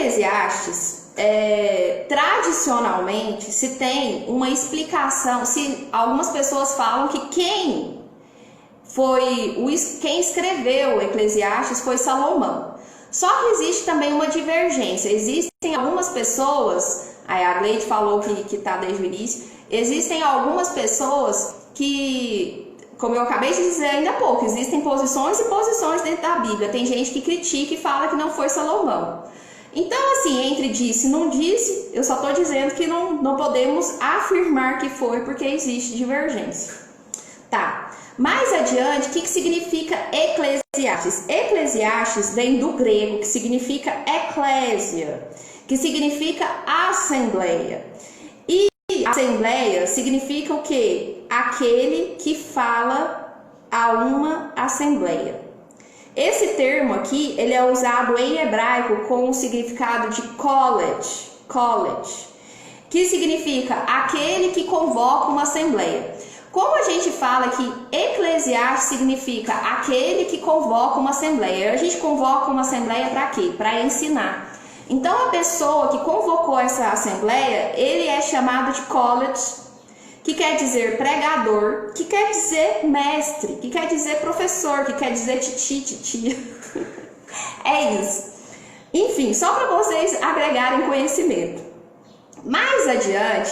Eclesiastes, tradicionalmente, se tem uma explicação, se algumas pessoas falam que quem escreveu Eclesiastes foi Salomão. Só que existe também uma divergência. Existem algumas pessoas, a Gleide falou que está desde o início, existem algumas pessoas que, como eu acabei de dizer ainda há pouco, existem posições e posições dentro da Bíblia. Tem gente que critica e fala que não foi Salomão. Então, assim, entre disse e não disse, eu só estou dizendo que não podemos afirmar que foi, porque existe divergência. Tá. Mais adiante, o que significa Eclesiastes? Eclesiastes vem do grego, que significa eclésia, que significa assembleia. E assembleia significa o quê? Aquele que fala a uma assembleia. Esse termo aqui, ele é usado em hebraico com o significado de college, que significa aquele que convoca uma assembleia. Como a gente fala que Eclesiastes significa aquele que convoca uma assembleia, a gente convoca uma assembleia para quê? Para ensinar. Então a pessoa que convocou essa assembleia, ele é chamado de college, que quer dizer pregador, que quer dizer mestre, que quer dizer professor, que quer dizer titia. É isso. Enfim, só para vocês agregarem conhecimento. Mais adiante,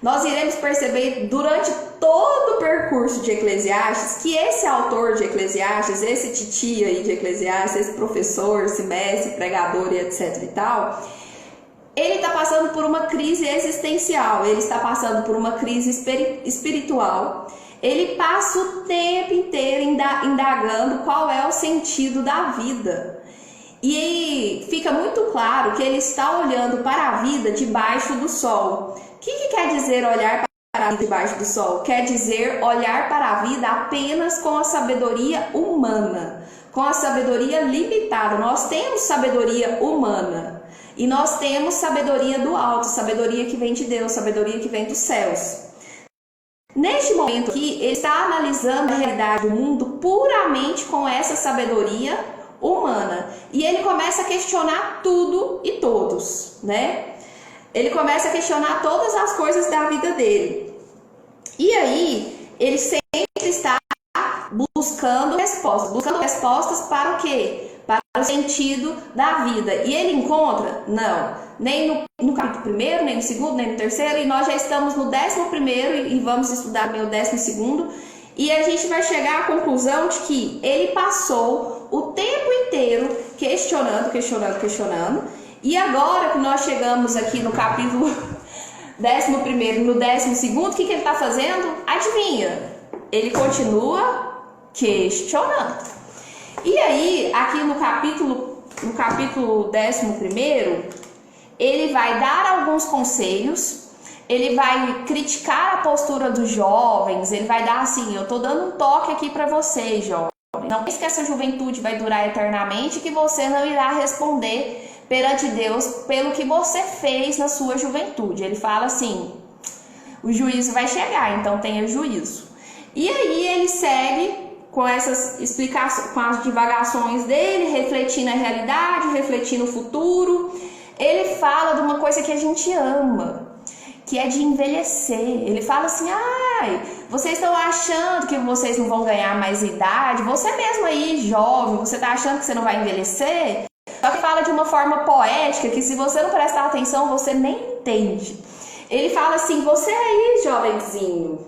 nós iremos perceber durante todo o percurso de Eclesiastes que esse autor de Eclesiastes, esse titia aí de Eclesiastes, esse professor, esse mestre, pregador e etc e tal, ele está passando por uma crise existencial, ele está passando por uma crise espiritual. Ele passa o tempo inteiro indagando qual é o sentido da vida. E fica muito claro que ele está olhando para a vida debaixo do sol. O que quer dizer olhar para a vida debaixo do sol? Quer dizer olhar para a vida apenas com a sabedoria humana, com a sabedoria limitada. Nós temos sabedoria humana. E nós temos sabedoria do alto, sabedoria que vem de Deus, sabedoria que vem dos céus. Neste momento aqui, ele está analisando a realidade do mundo puramente com essa sabedoria humana. E ele começa a questionar tudo e todos, né? Ele começa a questionar todas as coisas da vida dele. E aí, ele sempre está buscando respostas para o quê? Para o sentido da vida. E ele encontra? Não. Nem no capítulo 1º, nem no 2º, nem no 3º. E nós já estamos no 11º e vamos estudar o 12º. E a gente vai chegar à conclusão de que ele passou o tempo inteiro questionando. E agora que nós chegamos aqui no capítulo 11º e no 12º, o que ele está fazendo? Adivinha? Ele continua questionando. E aí, aqui no capítulo 11º, ele vai dar alguns conselhos, ele vai criticar a postura dos jovens, ele vai dar assim, eu tô dando um toque aqui para vocês, jovens. Não pense que essa juventude vai durar eternamente, que você não irá responder perante Deus pelo que você fez na sua juventude. Ele fala assim, o juízo vai chegar, então tenha juízo. E aí ele segue com essas explicações, com as divagações dele, refletindo a realidade, refletindo o futuro. Ele fala de uma coisa que a gente ama, que é de envelhecer. Ele fala assim, vocês estão achando que vocês não vão ganhar mais idade? Você mesmo aí, jovem, você está achando que você não vai envelhecer? Só que fala de uma forma poética, que se você não prestar atenção, você nem entende. Ele fala assim, você aí, jovenzinho,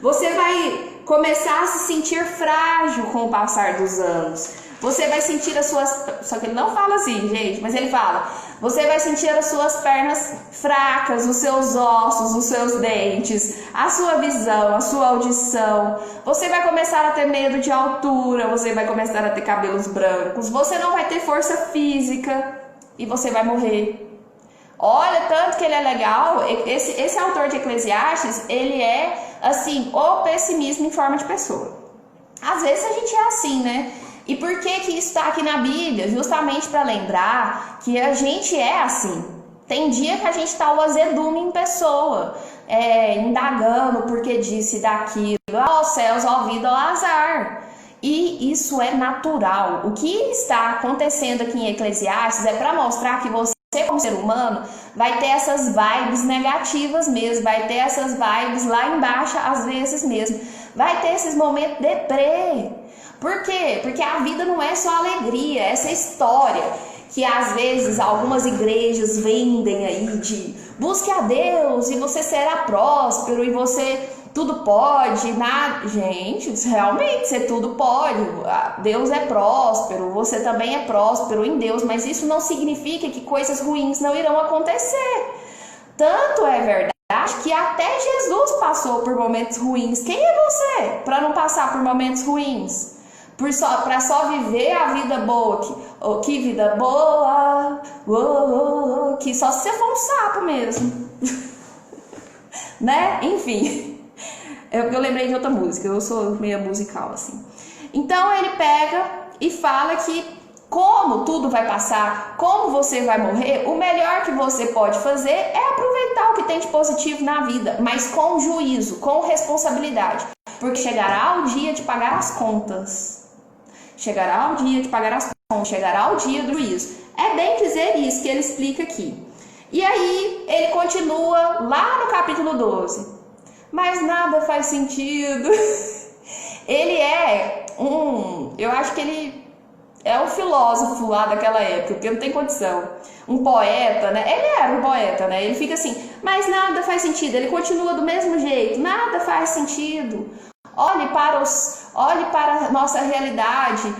você vai começar a se sentir frágil com o passar dos anos. Você vai sentir as suas... Só que ele não fala assim, gente, mas ele fala, você vai sentir as suas pernas fracas, os seus ossos, os seus dentes, a sua visão, a sua audição. Você vai começar a ter medo de altura, você vai começar a ter cabelos brancos, você não vai ter força física e você vai morrer. Olha, tanto que ele é legal, esse autor de Eclesiastes, ele é, assim, o pessimismo em forma de pessoa. Às vezes a gente é assim, né? E por que isso está aqui na Bíblia? Justamente para lembrar que a gente é assim. Tem dia que a gente está o azedume em pessoa, indagando o porquê disse daquilo. Ó céus, ó vida, ó azar. E isso é natural. O que está acontecendo aqui em Eclesiastes é para mostrar que você, como ser humano, vai ter essas vibes negativas mesmo, vai ter essas vibes lá embaixo às vezes mesmo, vai ter esses momentos deprê. Por quê? Porque a vida não é só alegria, essa história que às vezes algumas igrejas vendem aí de busque a Deus e você será próspero e você tudo pode, nada. Gente, realmente você tudo pode. Deus é próspero, você também é próspero em Deus, mas isso não significa que coisas ruins não irão acontecer. Tanto é verdade que até Jesus passou por momentos ruins. Quem é você para não passar por momentos ruins? Para só viver a vida boa, que vida boa, que só se você for um sapo mesmo, né? Enfim, eu lembrei de outra música, eu sou meio musical assim. Então ele pega e fala que como tudo vai passar, como você vai morrer, o melhor que você pode fazer é aproveitar o que tem de positivo na vida, mas com juízo, com responsabilidade, porque chegará o dia de pagar as contas. Chegará o dia de pagar as contas, chegará o dia do juízo. É bem dizer isso que ele explica aqui. E aí ele continua lá no capítulo 12. Mas nada faz sentido. Ele é eu acho que ele é um filósofo lá daquela época, porque não tem condição. Um poeta, né? Ele era um poeta, né? Ele fica assim, mas nada faz sentido. Ele continua do mesmo jeito, nada faz sentido. Olhe para a nossa realidade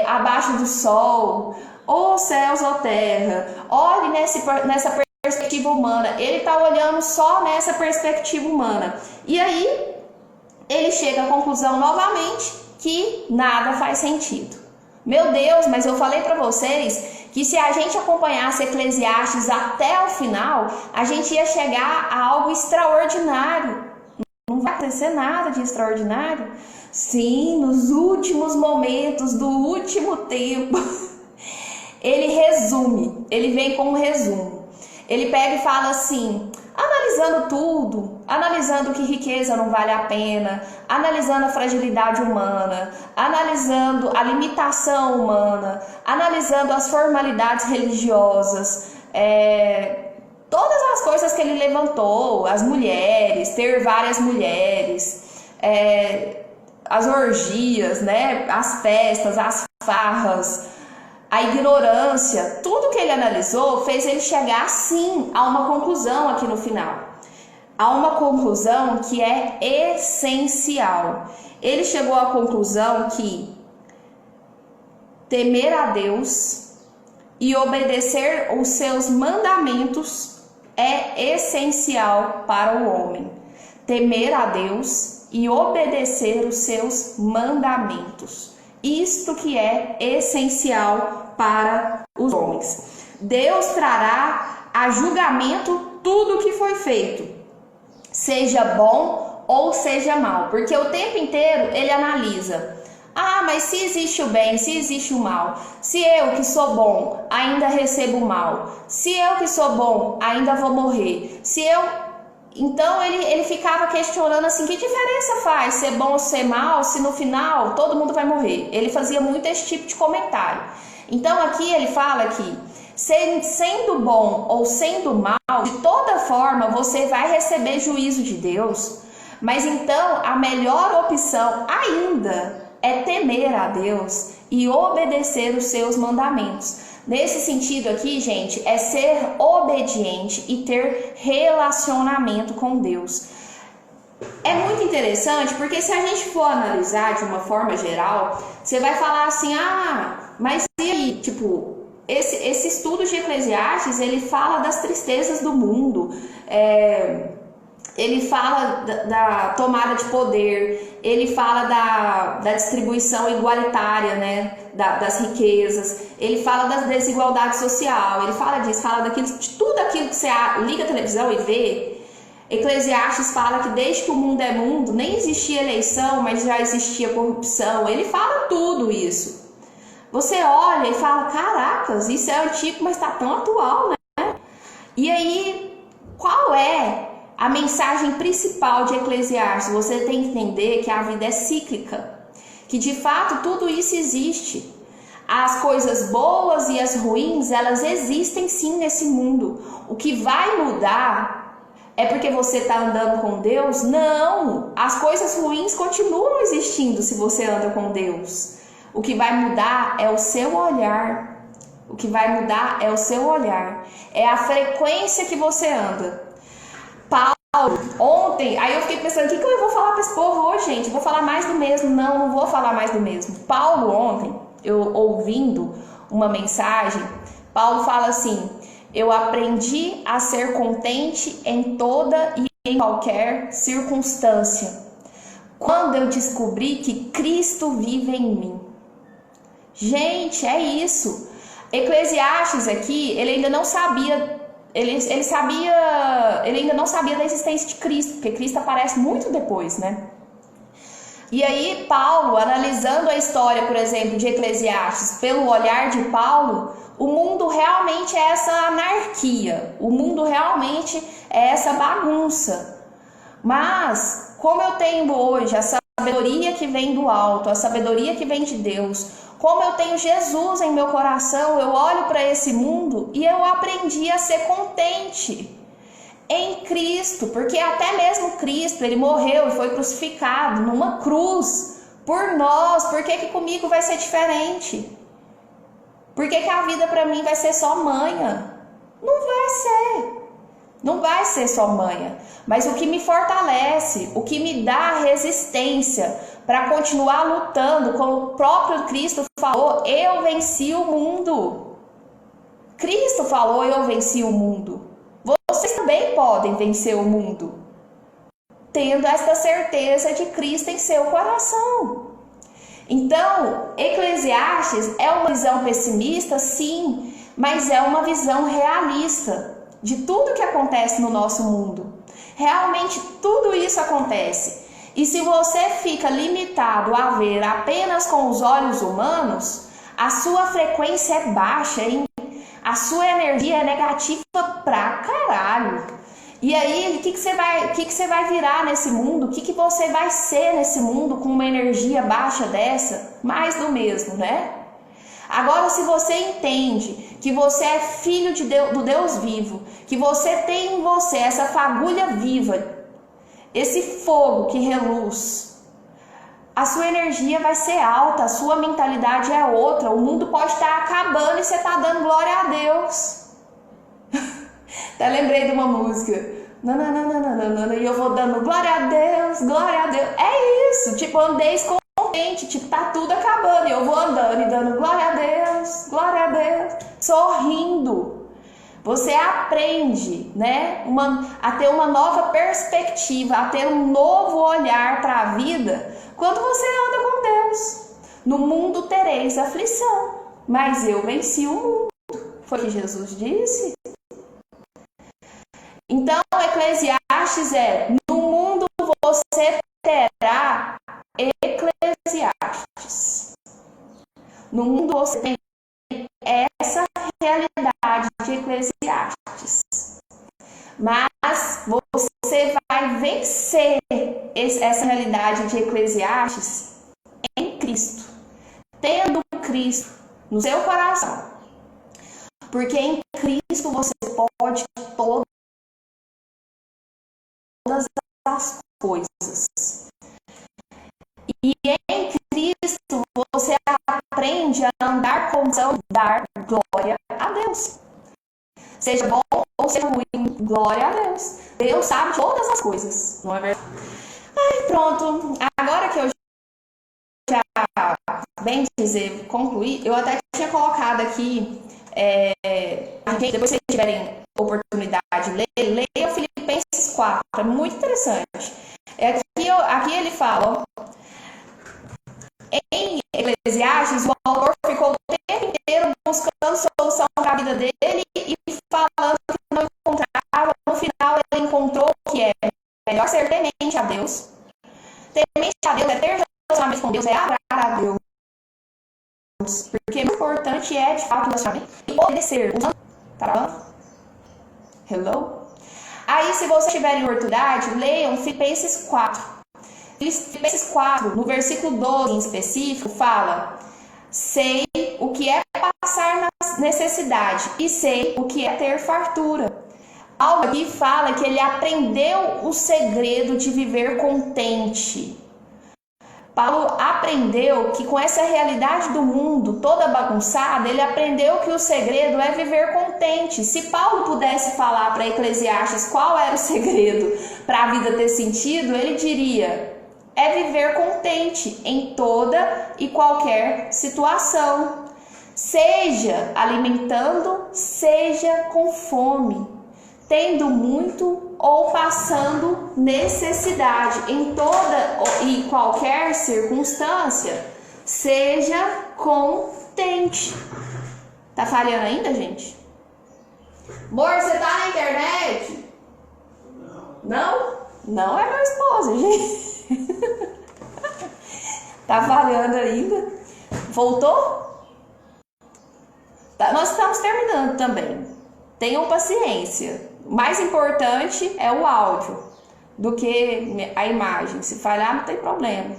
abaixo do sol, ou céus ou terra. Olhe nessa perspectiva humana. Ele está olhando só nessa perspectiva humana. E aí, ele chega à conclusão novamente que nada faz sentido. Meu Deus, mas eu falei para vocês que se a gente acompanhasse Eclesiastes até o final, a gente ia chegar a algo extraordinário. Não vai acontecer nada de extraordinário? Sim, nos últimos momentos do último tempo, ele resume, ele vem com um resumo. Ele pega e fala assim, analisando tudo, analisando que riqueza não vale a pena, analisando a fragilidade humana, analisando a limitação humana, analisando as formalidades religiosas, todas as coisas que ele levantou, as mulheres, ter várias mulheres, as orgias, né, as festas, as farras, a ignorância, tudo que ele analisou fez ele chegar sim a uma conclusão aqui no final. Há uma conclusão que é essencial. Ele chegou à conclusão que temer a Deus e obedecer os seus mandamentos é essencial para o homem. Temer a Deus e obedecer os seus mandamentos. Isto que é essencial para os homens. Deus trará a julgamento tudo o que foi feito, seja bom ou seja mal, porque o tempo inteiro ele analisa. Mas se existe o bem, se existe o mal, se eu que sou bom ainda recebo o mal, se eu que sou bom ainda vou morrer, Então ele ficava questionando assim, que diferença faz ser bom ou ser mal, se no final todo mundo vai morrer? Ele fazia muito esse tipo de comentário. Então aqui ele fala que sendo bom ou sendo mal, de toda forma você vai receber juízo de Deus. Mas então a melhor opção ainda é temer a Deus e obedecer os seus mandamentos. Nesse sentido aqui, gente, é ser obediente e ter relacionamento com Deus. É muito interessante porque se a gente for analisar de uma forma geral, você vai falar assim, mas e aí, tipo, esse estudo de Eclesiastes, ele fala das tristezas do mundo, ele fala da tomada de poder, ele fala da distribuição igualitária, né, das riquezas, ele fala da desigualdade social, ele fala disso, fala de tudo aquilo que você liga a televisão e vê. Eclesiastes fala que desde que o mundo é mundo, nem existia eleição, mas já existia corrupção. Ele fala tudo isso. Você olha e fala, caracas, isso é antigo, mas está tão atual, né? E aí, qual é a mensagem principal de Eclesiastes? Você tem que entender que a vida é cíclica, que de fato tudo isso existe. As coisas boas e as ruins, elas existem sim nesse mundo. O que vai mudar é porque você está andando com Deus? Não! As coisas ruins continuam existindo se você anda com Deus. O que vai mudar é o seu olhar. O que vai mudar é o seu olhar. É a frequência que você anda. Paulo, ontem, aí eu fiquei pensando, o que eu vou falar para esse povo hoje, gente? Vou falar mais do mesmo? Não, não vou falar mais do mesmo. Paulo, ontem, eu ouvindo uma mensagem, Paulo fala assim: eu aprendi a ser contente em toda e em qualquer circunstância, quando eu descobri que Cristo vive em mim. Gente, é isso. Eclesiastes aqui, ele ainda não sabia, ele ainda não sabia da existência de Cristo, porque Cristo aparece muito depois, né? E aí Paulo, analisando a história, por exemplo, de Eclesiastes, pelo olhar de Paulo, o mundo realmente é essa anarquia, o mundo realmente é essa bagunça. Mas, como eu tenho hoje a sabedoria que vem do alto, a sabedoria que vem de Deus, como eu tenho Jesus em meu coração, eu olho para esse mundo e eu aprendi a ser contente em Cristo, porque até mesmo Cristo, ele morreu e foi crucificado numa cruz por nós. Por que comigo vai ser diferente? Por que a vida para mim vai ser só manha? Não vai ser. Não vai ser só manha. Mas o que me fortalece, o que me dá resistência para continuar lutando, como o próprio Cristo falou, eu venci o mundo. Cristo falou, eu venci o mundo. Vocês também podem vencer o mundo, tendo esta certeza de Cristo em seu coração. Então, Eclesiastes é uma visão pessimista, sim, mas é uma visão realista de tudo que acontece no nosso mundo. Realmente tudo isso acontece. E se você fica limitado a ver apenas com os olhos humanos, a sua frequência é baixa, hein? A sua energia é negativa pra caralho. E aí, o que você vai virar nesse mundo? O que você vai ser nesse mundo com uma energia baixa dessa? Mais do mesmo, né? Agora, se você entende que você é filho de Deus, do Deus vivo, que você tem em você essa fagulha viva, esse fogo que reluz, a sua energia vai ser alta, a sua mentalidade é outra. O mundo pode estar acabando e você está dando glória a Deus. Até lembrei de uma música. E eu vou dando glória a Deus, glória a Deus. É isso, tipo, andeis contente, tipo, tá tudo acabando. E eu vou andando e dando glória a Deus, sorrindo. Você aprende, né, a ter uma nova perspectiva, a ter um novo olhar para a vida quando você anda com Deus. No mundo tereis aflição, mas eu venci o mundo. Foi o que Jesus disse. Então, Eclesiastes é: no mundo você terá Eclesiastes. No mundo você tem essa realidade de Eclesiastes. Mas você vai vencer essa realidade de Eclesiastes em Cristo, tendo Cristo no seu coração. Porque em Cristo você pode todas as coisas. E em Cristo você aprende a andar com Deus, dar glória a Deus. Seja bom ou seja ruim, glória a Deus. Deus sabe todas as coisas, não é verdade? Ai, pronto. Agora que eu já, bem dizer, concluí, eu até tinha colocado aqui, depois que vocês tiverem oportunidade de ler, leia Filipenses 4, é muito interessante. Aqui ele fala, em Eclesiastes, o autor ficou o tempo inteiro buscando solução para a vida dele e falando que não encontrava. No final, ele encontrou que é melhor ser temente a Deus. Temente a Deus é ter relacionamento com Deus, é adorar a Deus. Porque o importante é, de fato, o relacionamento e obedecer. Tá? Hello? Aí, se você tiver oportunidade, leiam Filipenses 4. Filipenses 4, no versículo 12 em específico, fala: sei o que é passar na necessidade e sei o que é ter fartura. Paulo aqui fala que ele aprendeu o segredo de viver contente. Paulo aprendeu que com essa realidade do mundo toda bagunçada, ele aprendeu que o segredo é viver contente. Se Paulo pudesse falar para Eclesiastes qual era o segredo para a vida ter sentido, ele diria: é viver contente em toda e qualquer situação. Seja alimentando, seja com fome, tendo muito ou passando necessidade, em toda e qualquer circunstância, seja contente. Tá falhando ainda, gente? Amor, você tá na internet? Não? Não é meu esposo, gente. Tá falhando ainda? Voltou? Tá, nós estamos terminando também. Tenham paciência. O mais importante é o áudio do que a imagem. Se falhar, não tem problema.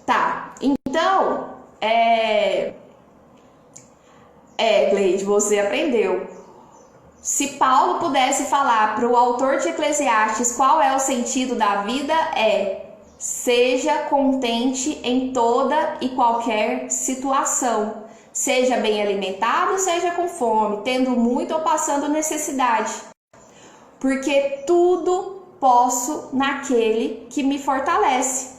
Tá, então, Gleide, você aprendeu. Se Paulo pudesse falar para o autor de Eclesiastes qual é o sentido da vida, seja contente em toda e qualquer situação. Seja bem alimentado, seja com fome, tendo muito ou passando necessidade. Porque tudo posso naquele que me fortalece.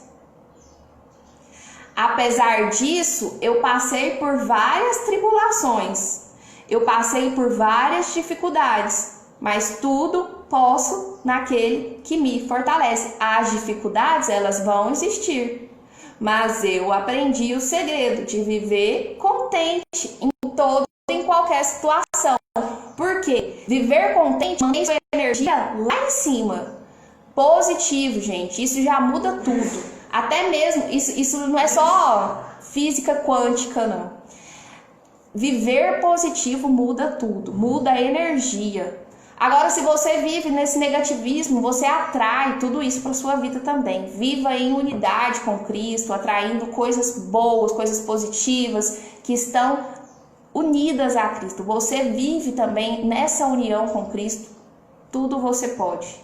Apesar disso, eu passei por várias tribulações. Eu passei por várias dificuldades. Mas tudo posso naquele que me fortalece. As dificuldades, elas vão existir. Mas eu aprendi o segredo de viver contente em toda e em qualquer situação. Por quê? Viver contente mantém sua energia lá em cima. Positivo, gente. Isso já muda tudo. Até mesmo, isso não é só física quântica, não. Viver positivo muda tudo. Muda a energia. Agora, se você vive nesse negativismo, você atrai tudo isso para sua vida também. Viva em unidade com Cristo, atraindo coisas boas, coisas positivas, que estão unidas a Cristo. Você vive também nessa união com Cristo. Tudo você pode.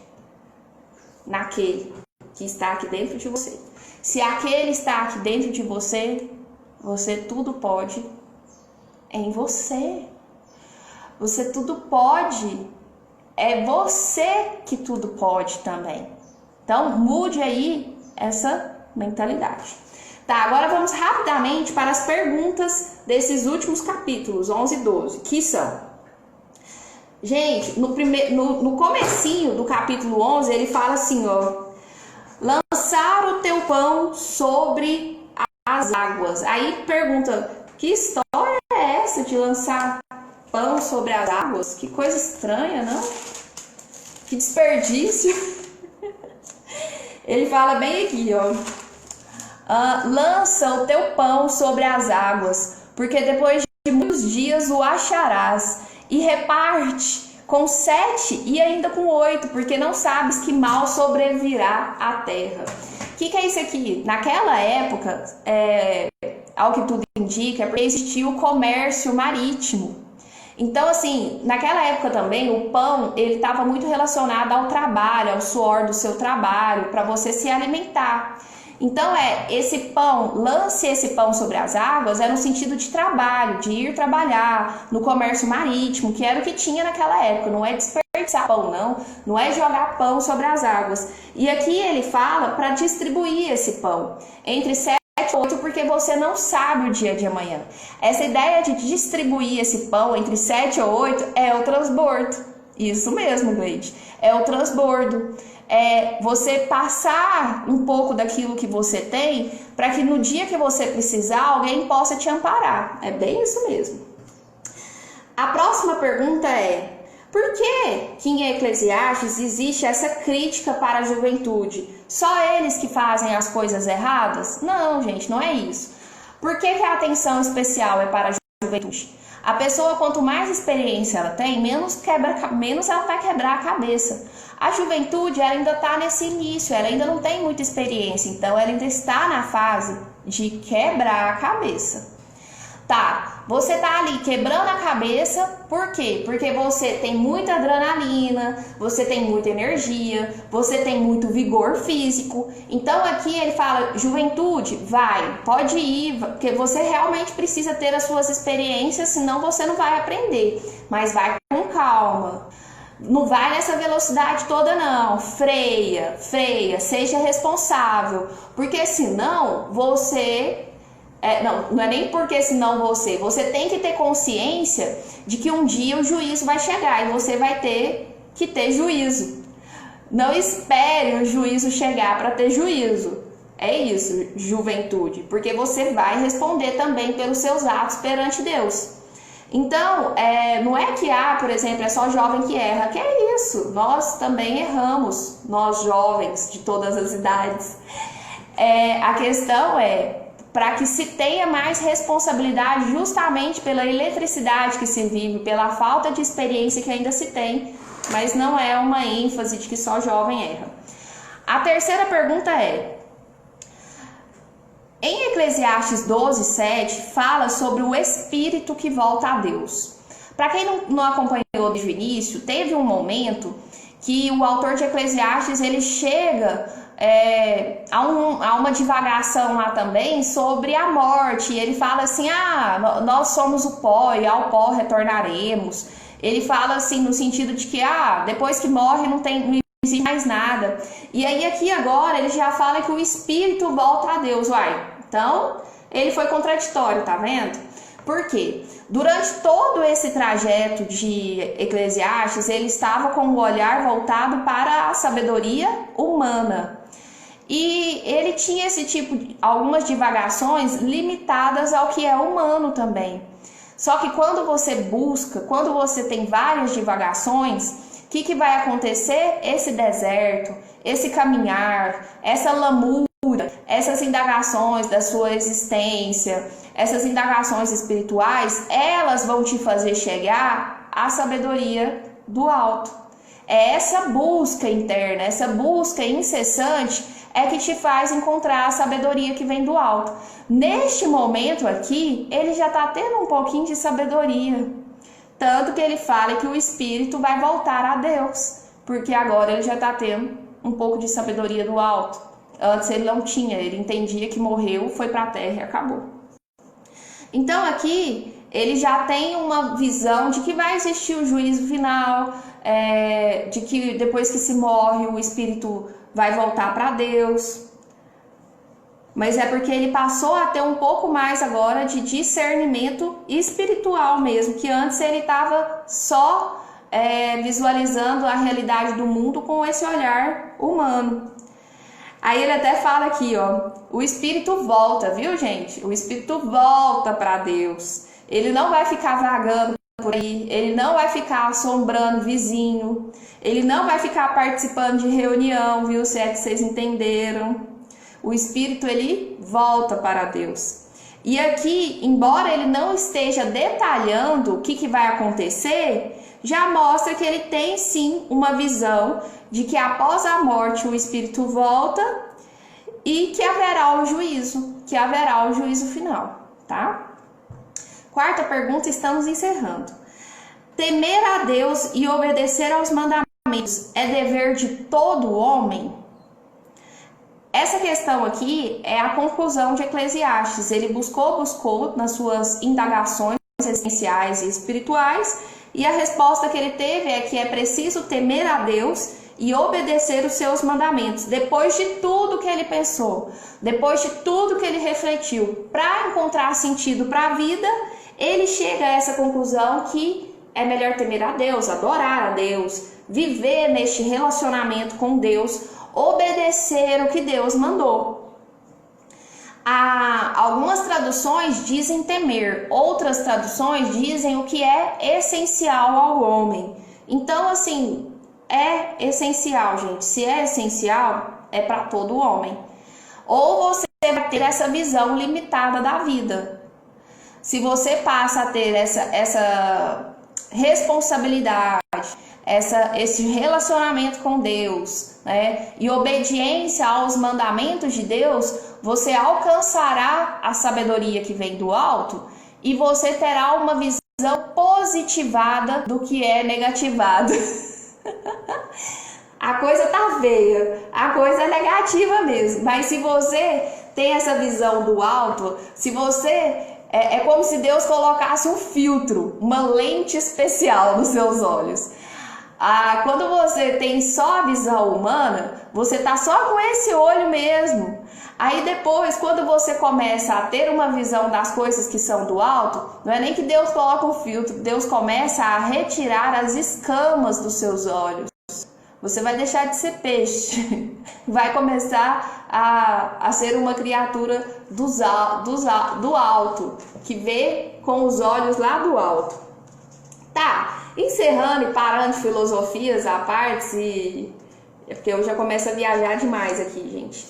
Naquele que está aqui dentro de você. Se aquele está aqui dentro de você, você tudo pode em você. Você tudo pode. É você que tudo pode também. Então, mude aí essa mentalidade. Tá, agora vamos rapidamente para as perguntas desses últimos capítulos, 11 e 12, que são... Gente, no comecinho do capítulo 11, ele fala assim, ó... Lançar o teu pão sobre as águas. Aí pergunta, que história é essa de lançar pão sobre as águas? Que coisa estranha, não? Que desperdício. Ele fala bem aqui, ó. Lança o teu pão sobre as águas, porque depois de muitos dias o acharás, e reparte com 7 e ainda com 8, porque não sabes que mal sobrevirá à terra. O que é isso aqui? Naquela época, ao que tudo indica, é porque existia o comércio marítimo. Então, assim, naquela época também, o pão, ele estava muito relacionado ao trabalho, ao suor do seu trabalho, para você se alimentar. Então, esse pão, lance esse pão sobre as águas, no sentido de trabalho, de ir trabalhar no comércio marítimo, que era o que tinha naquela época. Não é desperdiçar pão, não é jogar pão sobre as águas. E aqui ele fala para distribuir esse pão entre 7 e 8, porque você não sabe o dia de amanhã. Essa ideia de distribuir esse pão entre 7 ou 8 é o transbordo. Isso mesmo, Gleide. É o transbordo. É você passar um pouco daquilo que você tem para que no dia que você precisar, alguém possa te amparar. É bem isso mesmo. A próxima pergunta é: por que em Eclesiastes existe essa crítica para a juventude? Só eles que fazem as coisas erradas? Não, gente, não é isso. Por que a atenção especial é para a juventude? A pessoa, quanto mais experiência ela tem, menos ela vai quebrar a cabeça. A juventude, ela ainda está nesse início, ela ainda não tem muita experiência, então ela ainda está na fase de quebrar a cabeça. Tá, você tá ali quebrando a cabeça, por quê? Porque você tem muita adrenalina, você tem muita energia, você tem muito vigor físico. Então aqui ele fala, juventude, vai, pode ir, porque você realmente precisa ter as suas experiências, senão você não vai aprender. Mas vai com calma. Não vai nessa velocidade toda não, freia, seja responsável, porque senão você... não é nem porque senão você tem que ter consciência de que um dia o juízo vai chegar e você vai ter que ter juízo. Não espere o juízo chegar para ter juízo. É isso, juventude, porque você vai responder também pelos seus atos perante Deus. Então, não é que, por exemplo, é só jovem que erra, que é isso, nós também erramos, nós jovens de todas as idades. A questão para que se tenha mais responsabilidade justamente pela eletricidade que se vive, pela falta de experiência que ainda se tem, mas não é uma ênfase de que só jovem erra. A terceira pergunta em Eclesiastes 12:7 fala sobre o espírito que volta a Deus. Para quem não acompanhou desde o início, teve um momento que o autor de Eclesiastes ele chega há uma divagação lá também sobre a morte. Ele fala assim, nós somos o pó e ao pó retornaremos. Ele fala assim no sentido de que depois que morre não existe mais nada. E aí aqui agora ele já fala que o espírito volta a Deus. Então ele foi contraditório, tá vendo? Por quê? Durante todo esse trajeto de Eclesiastes, ele estava com o olhar voltado para a sabedoria humana. E ele tinha algumas divagações limitadas ao que é humano também. Só que quando você tem várias divagações, o que vai acontecer? Esse deserto, esse caminhar, essa lamúria, essas indagações da sua existência, essas indagações espirituais, elas vão te fazer chegar à sabedoria do alto. É essa busca interna, essa busca incessante que te faz encontrar a sabedoria que vem do alto. Neste momento aqui, ele já está tendo um pouquinho de sabedoria. Tanto que ele fala que o espírito vai voltar a Deus, porque agora ele já está tendo um pouco de sabedoria do alto. Antes ele não tinha, ele entendia que morreu, foi para a terra e acabou. Então aqui ele já tem uma visão de que vai existir o juízo final, de que depois que se morre o espírito vai voltar para Deus. Mas é porque ele passou a ter um pouco mais agora de discernimento espiritual mesmo, que antes ele estava só visualizando a realidade do mundo com esse olhar humano. Aí ele até fala aqui, o espírito volta, viu, gente? O espírito volta para Deus. Ele não vai ficar vagando por aí, ele não vai ficar assombrando vizinho, ele não vai ficar participando de reunião, viu? Se é que vocês entenderam. O espírito, ele volta para Deus. E aqui, embora ele não esteja detalhando o que vai acontecer, já mostra que ele tem sim uma visão de que após a morte o espírito volta e que haverá o juízo final, tá? Quarta pergunta, estamos encerrando. Temer a Deus e obedecer aos mandamentos é dever de todo homem? Essa questão aqui é a conclusão de Eclesiastes. Ele buscou nas suas indagações essenciais e espirituais, e a resposta que ele teve é que é preciso temer a Deus e obedecer os seus mandamentos. Depois de tudo que ele pensou, depois de tudo que ele refletiu, para encontrar sentido para a vida, ele chega a essa conclusão que é melhor temer a Deus, adorar a Deus, viver neste relacionamento com Deus, obedecer o que Deus mandou. Algumas traduções dizem temer, outras traduções dizem o que é essencial ao homem. Então, assim, é essencial, gente. Se é essencial, é para todo homem. Ou você vai ter essa visão limitada da vida. se você passa a ter essa responsabilidade, esse relacionamento com Deus, né, e obediência aos mandamentos de Deus, você alcançará a sabedoria que vem do alto e você terá uma visão positivada do que é negativado. A coisa tá feia, a coisa é negativa mesmo, mas se você tem essa visão do alto, se você é como se Deus colocasse um filtro, uma lente especial nos seus olhos. Quando você tem só a visão humana, você tá só com esse olho mesmo. Aí depois, quando você começa a ter uma visão das coisas que são do alto, não é nem que Deus coloca um filtro, Deus começa a retirar as escamas dos seus olhos. Você vai deixar de ser peixe, vai começar a ser uma criatura do alto, que vê com os olhos lá do alto. Tá, encerrando e parando de filosofias à parte, é porque eu já começo a viajar demais aqui, gente.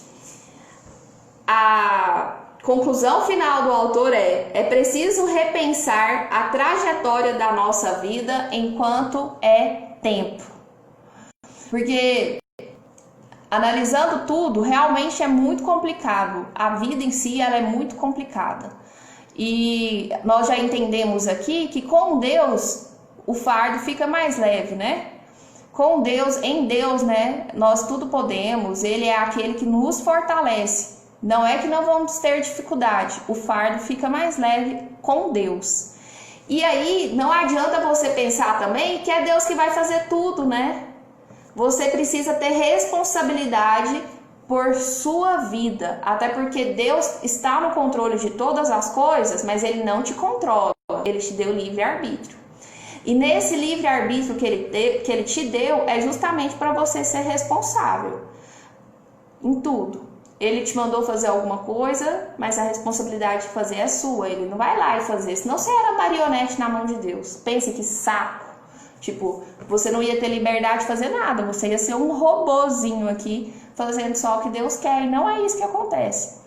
A conclusão final do autor é preciso repensar a trajetória da nossa vida enquanto é tempo. Porque analisando tudo, realmente é muito complicado. A vida em si ela é muito complicada. E nós já entendemos aqui que com Deus o fardo fica mais leve, né? Com Deus, em Deus, né? Nós tudo podemos. Ele é aquele que nos fortalece. Não é que não vamos ter dificuldade. O fardo fica mais leve com Deus. E aí não adianta você pensar também que é Deus que vai fazer tudo, né? Você precisa ter responsabilidade por sua vida, até porque Deus está no controle de todas as coisas, mas Ele não te controla, Ele te deu livre-arbítrio. E nesse livre-arbítrio que Ele te deu, é justamente para você ser responsável em tudo. Ele te mandou fazer alguma coisa, mas a responsabilidade de fazer é sua, Ele não vai lá e fazer, senão você era marionete na mão de Deus. Pense que saco. Tipo, você não ia ter liberdade de fazer nada, você ia ser um robozinho aqui, fazendo só o que Deus quer, e não é isso que acontece.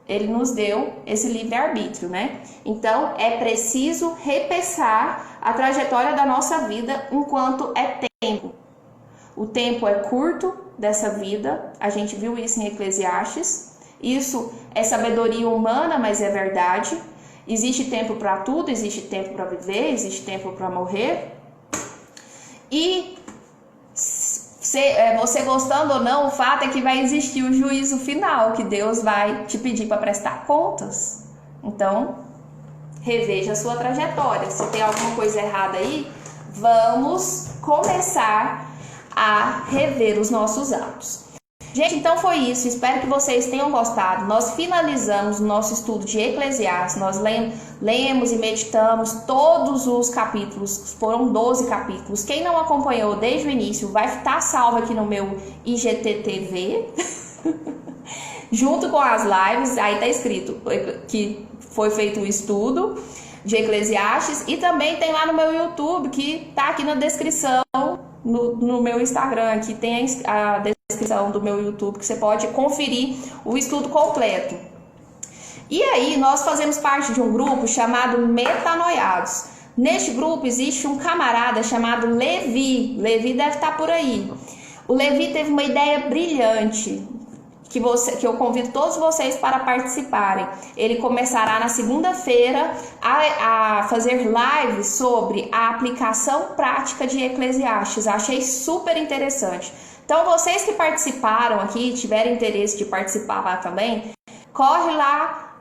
Ele nos deu esse livre-arbítrio, né? Então, é preciso repensar a trajetória da nossa vida enquanto é tempo. O tempo é curto dessa vida, a gente viu isso em Eclesiastes. Isso é sabedoria humana, mas é verdade. Existe tempo para tudo, existe tempo para viver, existe tempo para morrer. E você gostando ou não, o fato é que vai existir o juízo final, que Deus vai te pedir para prestar contas. Então, reveja a sua trajetória. Se tem alguma coisa errada aí, vamos começar a rever os nossos atos. Gente, então foi isso. Espero que vocês tenham gostado. Nós finalizamos o nosso estudo de Eclesiastes. Nós lemos e meditamos todos os capítulos. Foram 12 capítulos. Quem não acompanhou desde o início vai estar salvo aqui no meu IGTV. Junto com as lives. Aí tá escrito que foi feito o estudo de Eclesiastes. E também tem lá no meu YouTube, que tá aqui na descrição. No meu Instagram, aqui tem a descrição do meu YouTube, que você pode conferir o estudo completo. E aí, nós fazemos parte de um grupo chamado Metanoiados. Neste grupo existe um camarada chamado Levi. Levi deve estar por aí. O Levi teve uma ideia brilhante, que eu convido todos vocês para participarem. Ele começará na segunda-feira a fazer lives sobre a aplicação prática de Eclesiastes. Achei super interessante. Então, vocês que participaram aqui, tiverem interesse de participar lá também, corre lá,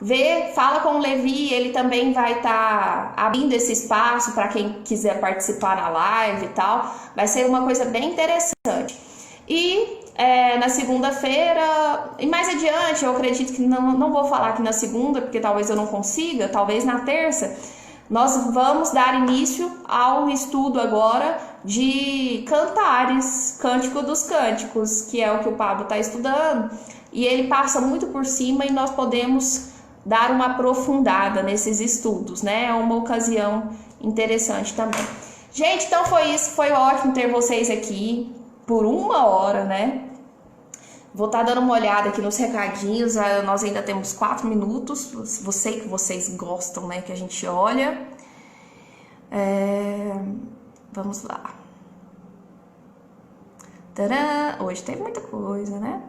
fala com o Levi, ele também vai estar abrindo esse espaço para quem quiser participar na live e tal. Vai ser uma coisa bem interessante. E na segunda-feira, e mais adiante, eu acredito que não vou falar aqui na segunda, porque talvez eu não consiga, talvez na terça, nós vamos dar início ao estudo agora de Cantares, Cântico dos Cânticos, que é o que o Pablo está estudando, e ele passa muito por cima e nós podemos dar uma aprofundada nesses estudos, né? É uma ocasião interessante também. Gente, então foi isso, foi ótimo ter vocês aqui por 1 hora, né? Vou estar dando uma olhada aqui nos recadinhos. Nós ainda temos 4 minutos. Sei que vocês gostam, né? Que a gente olha. Vamos lá. Tcharam! Hoje tem muita coisa, né?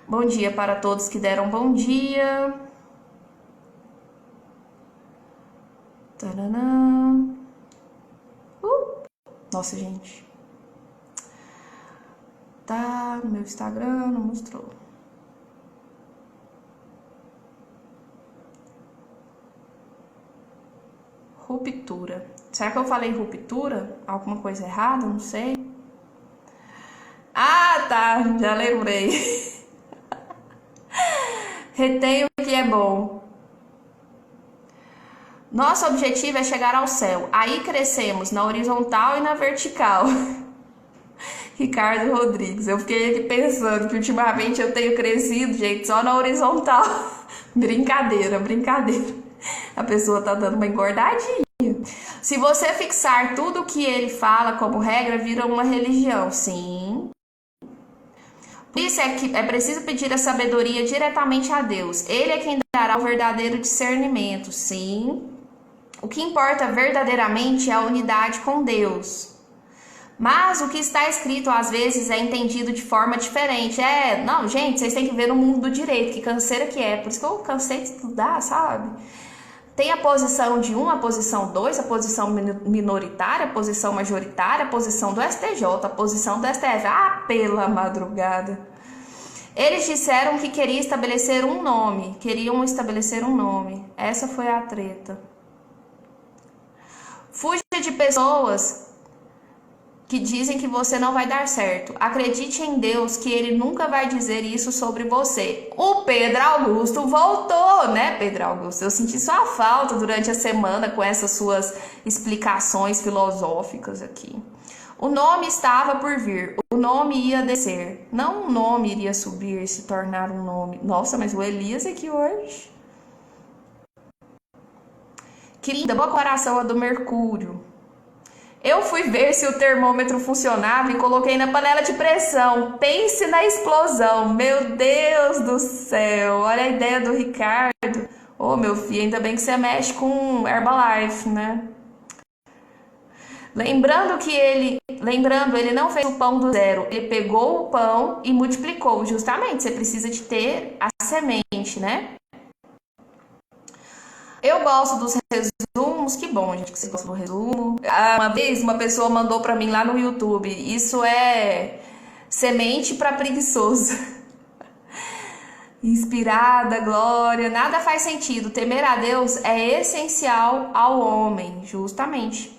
Bom dia para todos que deram bom dia. Tcharam! Nossa, gente. Tá, meu Instagram não mostrou. Ruptura. Será que eu falei ruptura? Alguma coisa errada? Não sei. Ah, tá. Já lembrei. Retenha o que é bom. Nosso objetivo é chegar ao céu. Aí crescemos na horizontal e na vertical. Ricardo Rodrigues. Eu fiquei aqui pensando que ultimamente eu tenho crescido, gente, só na horizontal. Brincadeira, brincadeira. A pessoa tá dando uma engordadinha. Se você fixar tudo o que ele fala como regra, vira uma religião. Sim. Por isso é que é preciso pedir a sabedoria diretamente a Deus. Ele é quem dará o verdadeiro discernimento. Sim. O que importa verdadeiramente é a unidade com Deus. Mas o que está escrito às vezes é entendido de forma diferente. Não, gente, vocês têm que ver no mundo do direito, que canseira que é. Por isso que eu cansei de estudar, sabe? Tem a posição de 1, a posição 2, a posição minoritária, a posição majoritária, a posição do STJ, a posição do STF. Ah, pela madrugada. Eles disseram que queriam estabelecer um nome. Essa foi a treta. Fuja de pessoas que dizem que você não vai dar certo. Acredite em Deus que Ele nunca vai dizer isso sobre você. O Pedro Augusto voltou, né, Pedro Augusto? Eu senti sua falta durante a semana com essas suas explicações filosóficas aqui. O nome estava por vir, o nome ia descer. Não o nome iria subir e se tornar um nome. Nossa, mas o Elias aqui hoje. Que linda, boa coração a do Mercúrio. Eu fui ver se o termômetro funcionava e coloquei na panela de pressão. Pense na explosão. Meu Deus do céu. Olha a ideia do Ricardo. Ô, meu filho, ainda bem que você mexe com Herbalife, né? Lembrando, ele não fez o pão do zero. Ele pegou o pão e multiplicou. Justamente, você precisa de ter a semente, né? Eu gosto dos resumos, que bom, gente, que você gosta do resumo. Uma vez uma pessoa mandou pra mim lá no YouTube, isso é semente pra preguiçoso. Inspirada, glória, nada faz sentido. Temer a Deus é essencial ao homem, justamente.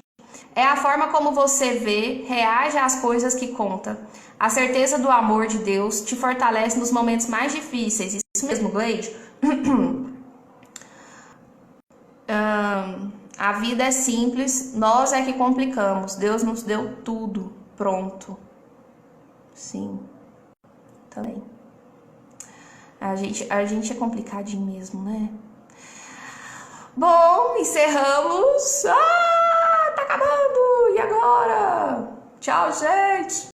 É a forma como você vê, reage às coisas que conta. A certeza do amor de Deus te fortalece nos momentos mais difíceis. Isso mesmo, Gleide? A vida é simples, nós é que complicamos. Deus nos deu tudo pronto. Sim, também. A gente é complicadinho mesmo, né? Bom, encerramos. Tá acabando! E agora? Tchau, gente!